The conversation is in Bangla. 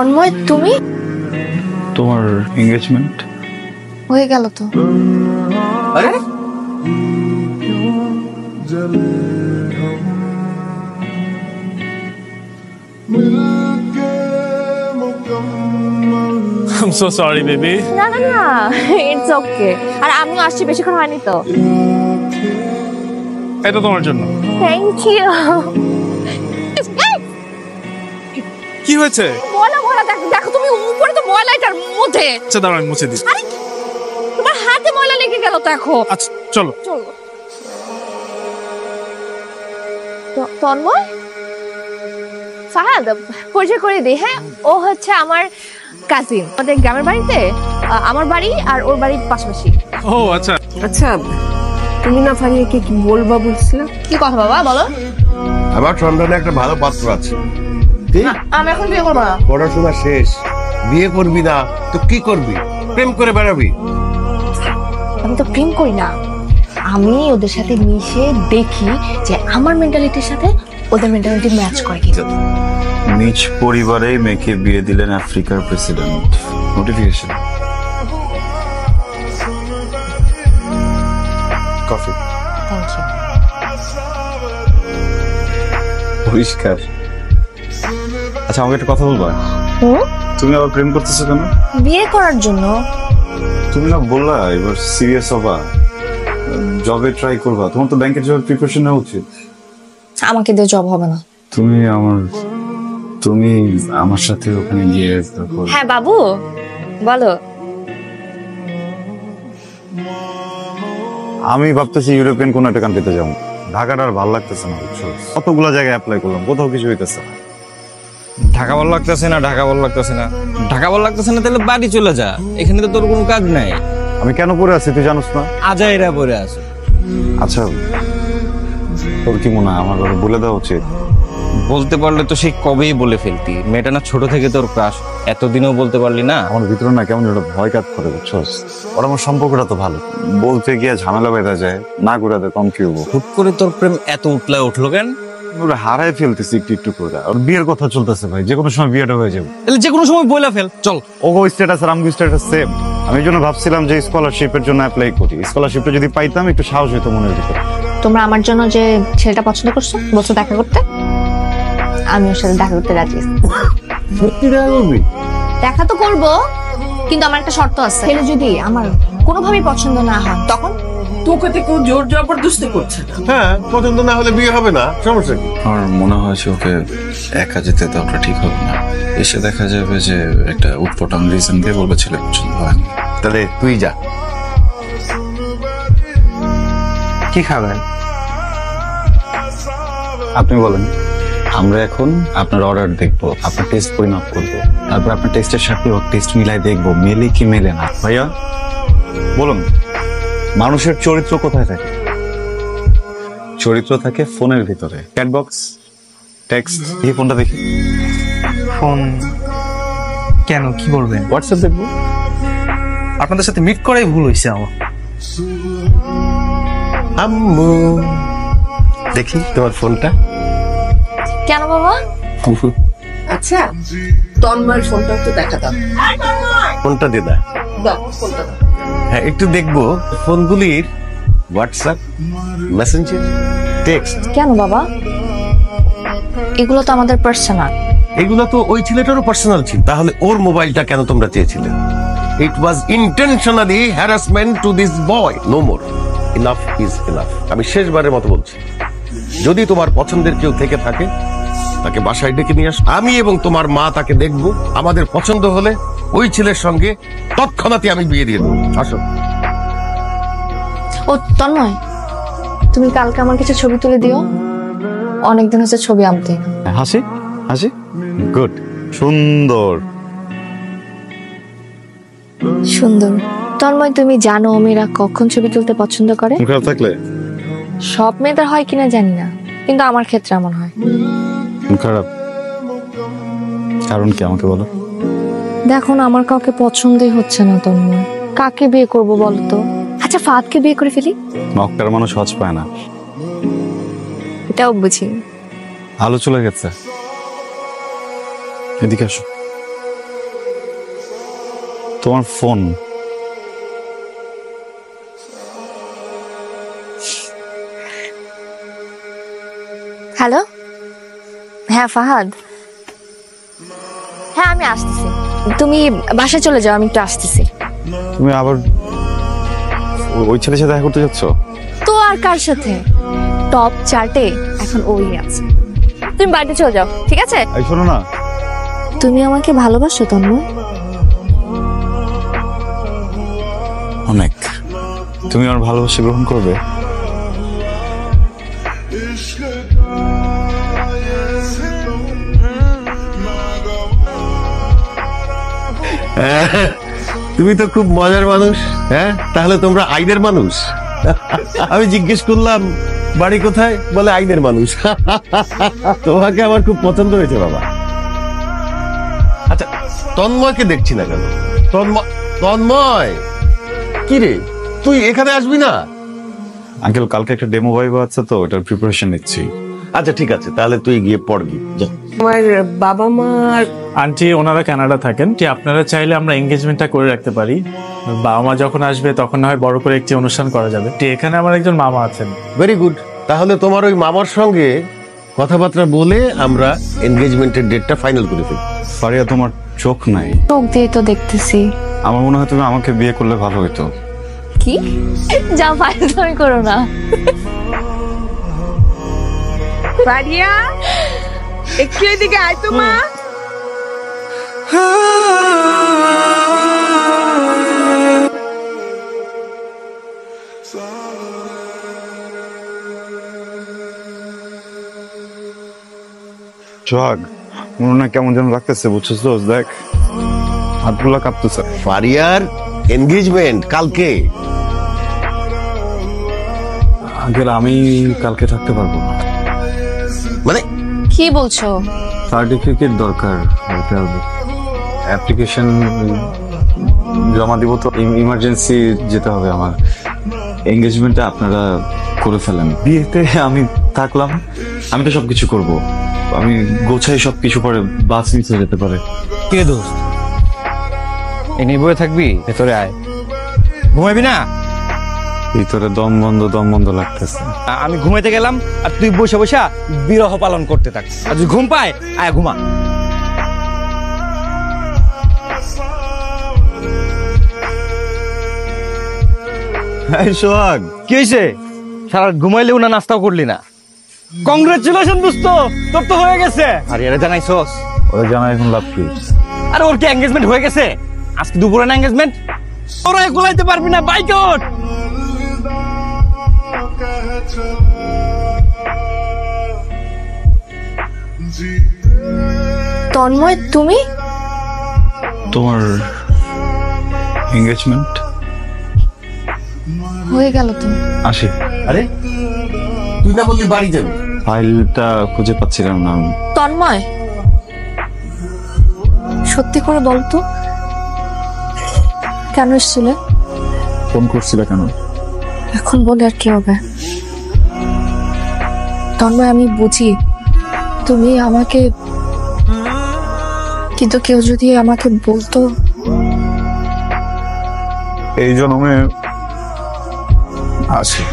তন্ময় তুমি? তোমার এনগেজমেন্ট হয়ে গেল তো। আরে I'm so sorry, baby. না না না, ইটস ওকে। আর আমিও আসছি, বেশিক্ষণ হয়নি তো। এটা তোমার জন্য। Thank you. কি হয়েছে? ময়লা ময়লা, দেখো তুমি উপরে তো ময়লা, এটার মধ্যে। আচ্ছা দাঁড়াও, আমি মুছে দিই। আরে তোমার হাতে ময়লা লেগে গেল তো এখন। আচ্ছা চলো চলো। তন্ময়, ফাহাদ পরিচয় করে দিই। হ্যাঁ, ও হচ্ছে আমার কাজিন। আমাদের গ্রামের বাড়িতে আমার বাড়ি আর ওর বাড়ি পাশাপাশি। ও আচ্ছা আচ্ছা, তুমি না ফারিয়াকে কি বলবা বলছিলে? কি কথা বাবা, বলো। আমার সন্ধানে একটা ভালো পাত্র আছে। আমি এখন বিয়ে করবো না। পড়াশোনা শেষ, বিয়ে করবি না তো কি করবি? প্রেম করে বেড়াবি? আমি তো প্রেম করি না, আমি ওদের সাথে মিশে দেখি যে আমার মেন্টালিটির সাথে ওদের মেন্টালিটি ম্যাচ করে কি। নিজ পরিবারে মেয়েকে বিয়ে দিলেন আফ্রিকার president. Notification. Coffee. Thank you. পরিষ্কার। আচ্ছা আমাকে একটা কথা বলবা? তুমি আবার প্রেম করতেছো কেন? বিয়ে করার জন্য। তুমি না বললা এবার সিরিয়াস হবা, জবে ট্রাই করবা। তোমার তো ব্যাংকের জবের প্রিপারেশন নেওয়া উচিত। আমাকে দিয়ে জব হবে না। তুমি আমার সাথে ওখানে গিয়ে। হ্যাঁ বাবু বলো। আমি ভাবতেছি ইউরোপিয়ান কোন একটা কান্ট্রিতে যাবো। ঢাকাটা আর ভালো লাগতেছে না, বুঝছো? কতগুলা জায়গায় অ্যাপ্লাই করলাম, কোথাও কিছু হইতেছে না। ঢাকা ভালো লাগতেছে না, ঢাকা ভালো লাগতেছে না, ঢাকা ভালো লাগতেছে না, তাহলে বাড়ি চলে যা। এখানে তো তোর কোনো কাজ নাই। আমি কেন পড়ে আছি তুই জানোস না? আজাইরা পড়ে আছে। আচ্ছা তোর কি মনে হয় আমার বলে দেওয়া উচিত? বলতে পারলে তো সেই কবেই বলে ফেলতি। মেয়েটা না ছোট থেকে তোর ক্রাশ, এতদিনও বলতে পারলি না? আমার ভিতরে না কেমন একটা ভয় কাজ করে, বুঝছোস? ওর আমার সম্পর্কটা তো ভালো, বলতে গিয়ে ঝামেলা বেঁধে যায়, না করে দেয় কম কি হবো। হুট করে তোর প্রেম এত উতলায় উঠলো কেন? ওরা হারাই ফেলতেছি একটু একটু করে। আর বিয়ের কথা চলতেছে ভাই, যে কোনো সময় বিয়েটা হয়ে যাবে। তাহলে যে কোনো সময় বইলা ফেল, চল। ওগো স্ট্যাটাস আর আমগো স্ট্যাটাস সেম। আমি এই জন্য ভাবছিলাম যে স্কলারশিপের জন্য অ্যাপ্লাই করি। স্কলারশিপটা যদি পাইতাম একটু সাহস হইতো মনের ভিতরে। তোমরা আমার জন্য যে ছেলেটা পছন্দ করছো, বলছো দেখা করতে, আমি ওর সাথে দেখা করতে রাজি। সত্যি দেখা করবি? দেখা তো করবো, কিন্তু আমার একটা শর্ত আছে। ছেলে যদি আমার কোনোভাবেই পছন্দ না হয় তখন। তোকে তো কেউ জোর জবরদস্তি করছে না। হ্যাঁ, পছন্দ না হলে বিয়ে হবে না, সমস্যা কি? আমার মনে হয়েছে ওকে একা যেতে দেওয়াটা ঠিক হবে না। এসে দেখা যাবে যে একটা উৎপটাং রিজন দিয়ে বলবে ছেলে পছন্দ হয় না। তাহলে তুই যা। কি খাবেন আপনি বলেন। আমরা এখন আপনার অর্ডার দেখবো, আপনার টেস্ট পরিমাপ করবো, তারপর আপনার টেস্টের সাথে ওর টেস্ট মিলাই দেখবো মেলে কি মেলে না। ভাইয়া বলুন, মানুষের চরিত্র কোথায় থাকে? চরিত্র থাকে ফোনের ভিতরে। Chat box, text. এই ফোনটা দেখি। ফোন কেন, কি বলবেন? হোয়াটসঅ্যাপ দেখবো। আপনাদের সাথে মিট করাই ভুল হয়েছে আমার। আম্মু দেখি তোমার ফোনটা। কেন বাবা? আচ্ছা, তন্ময়ের ফোনটা একটু দেখা দাও। ফোনটা দিয়ে দাও। দাও ফোনটা দাও। হ্যাঁ, একটু দেখবো ফোনগুলির হোয়াটসঅ্যাপ, মেসেঞ্জার, টেক্সট। কেন বাবা? এগুলো তো আমাদের পার্সোনাল। এগুলো তো ওই ছেলেটারও পার্সোনাল ছিল। তাহলে ওর মোবাইলটা কেন তোমরা চেয়েছিলে? It was intentionally harassment to this boy. No more. Enough is enough. আমি শেষবারের মতো বলছি, যদি তোমার পছন্দের কেউ থেকে থাকে তাকে বাসায় ডেকে নিয়ে আস। আমি এবং তোমার মা তাকে দেখব। আমাদের পছন্দ হলে ওই ছেলের সঙ্গে তৎক্ষণাৎই আমি বিয়ে দিয়ে দেবো। আসো। ও তন্ময়, তুমি কালকে আমার কিছু ছবি তুলে দিও। অনেকদিন হচ্ছে ছবি আনতে। হাসি হাসি, গুড, সুন্দর সুন্দর। তন্ময় তুমি জানো মেয়েরা কখন ছবি তুলতে পছন্দ করে? খারাপ থাকলে? সব মেয়েদের হয় কিনা জানি না, কিন্তু আমার ক্ষেত্রে এমন হয়। খারাপ কারণ কি আমাকে বলো। দেখো না, আমার কাউকে পছন্দই হচ্ছে না তন্ময়। কাকে বিয়ে করবো বলো তো? আচ্ছা ফাহাদকে বিয়ে করে ফেলি। মক্কার মানুষ হজ পায় না। এটাও বুঝি। আলো চলে গেছে, এদিকে আসো। তোমার ফোন। হ্যালো, হ্যাঁ ফাহাদ, হ্যাঁ আমি আসতেছি। তুমি বাসায় চলে যাও, আমি একটু আসতেছি। তুমি আবার ওই ছেলের সাথে দেখা করতে যাচ্ছ? তো আর কার সাথে? টপ চার্টে এখন ওই আছে। তুমি বাড়িতে চলে যাও, ঠিক আছে? এই শোনো না, তুমি আমাকে ভালোবাসো তন্ময়? অনেক। তুমি আমার ভালোবাসা গ্রহণ করবে? তুমি তো খুব মজার মানুষ। হ্যাঁ, তাহলে তোমরা আইনের মানুষ? আমি জিজ্ঞেস করলাম বাড়ি কোথায়, বলে আইনের মানুষ। তোমাকে আমার খুব পছন্দ হয়েছে বাবা। আচ্ছা, তন্ময়কে দেখছি না কেন? তন্ময় কি রে, তুই এখানে আসবি না? আঙ্কেল, কালকে একটা ডেমো ভাইভ আছে তো, ওটার প্রিপারেশন নিচ্ছি। আচ্ছা ঠিক আছে, তাহলে তুই গিয়ে পড়বি যা। আমার বাবা মার আন্টি ওনারা কানাডা থাকেন, কি আপনারা চাইলে আমরা এঙ্গেজমেন্টটা করে রাখতে পারি। বাবা মা যখন আসবে তখন না হয় বড় করে একটি অনুষ্ঠান করা যাবে। এখানে আমার একজন মামা আছেন। ভেরি গুড, তাহলে তোমার ওই মামার সঙ্গে কথাবার্তা বলে আমরা এনগেজমেন্টের ডেটটা ফাইনাল করে ফেলি। ফারিয়া, তোমার চোখ নাই। চোখ দিয়ে তো দেখতেছি। আমার মনে হয় তুমি আমাকে বিয়ে করলে ভালো হতো। কি যা ফাইজলামি করো না। ফারিয়া, একটু এদিকে আয় তো মা। সোহাগ, মনে না কেমন যেন লাগতেছে, বুঝছিস তো? দেখ হাতগুলা কাঁপতেছে। ফারিয়ার এনগেজমেন্ট কালকে। আঙ্কেল, আমি কালকে থাকতে পারবো না। মানে কি বলছো? সার্টিফিকেট দরকার, একটা অ্যাপ্লিকেশন জমা দিব তো, ইমার্জেন্সি যেতে হবে আমার। এঙ্গেজমেন্টটা আপনারা করে ফেলেন, বিয়েতে আমি থাকলাম। আমি তো সবকিছু করব, আমি গোছাই সবকিছু, পরে বাস মিস হয়ে যেতে পারে। কে দোস্ত, এই নিয়ে বয়ে থাকবি? ভেতরে আয়, ঘুমাবি না? ভিতরে দম বন্ধ লাগতেছে। আমি ঘুমাইতে গেলাম আর তুই বসে বসে বিরহ পালন করতে থাক। আর যদি ঘুম পায়, আয় ঘুমা। সোহাগ, কি হয়েছে? সারা ঘুমাইলেও না নাস্তাও করলি না? কংগ্রেচুলেশন দোস্ত, তোর তো হয়ে গেছে। আর এরা জানাইছস? ওরা জানা এখন লাভ কি? আরে ওর কি এঙ্গেজমেন্ট হয়ে গেছে? আজকে দুপুরে না এঙ্গেজমেন্ট? তোরা গোলাইতে পারবি না, বাইক ওঠ। তন্ময়, তুমি? তোমার এঙ্গেজমেন্ট হয়ে গেল তো। আসি। আরে তুই না বললি বাড়ি যাবি? ফাইলটা খুঁজে পাচ্ছিলাম না। তন্ময়, সত্যি করে বলতো, কেন এসেছিলে? ফোন করছিল কেন? এখন বলে আর কি হবে? তন্ময়, আমি বুঝি তুমি আমাকে, কিন্তু কেউ যদি আমাকে বলতো। এই জন্মে আসি।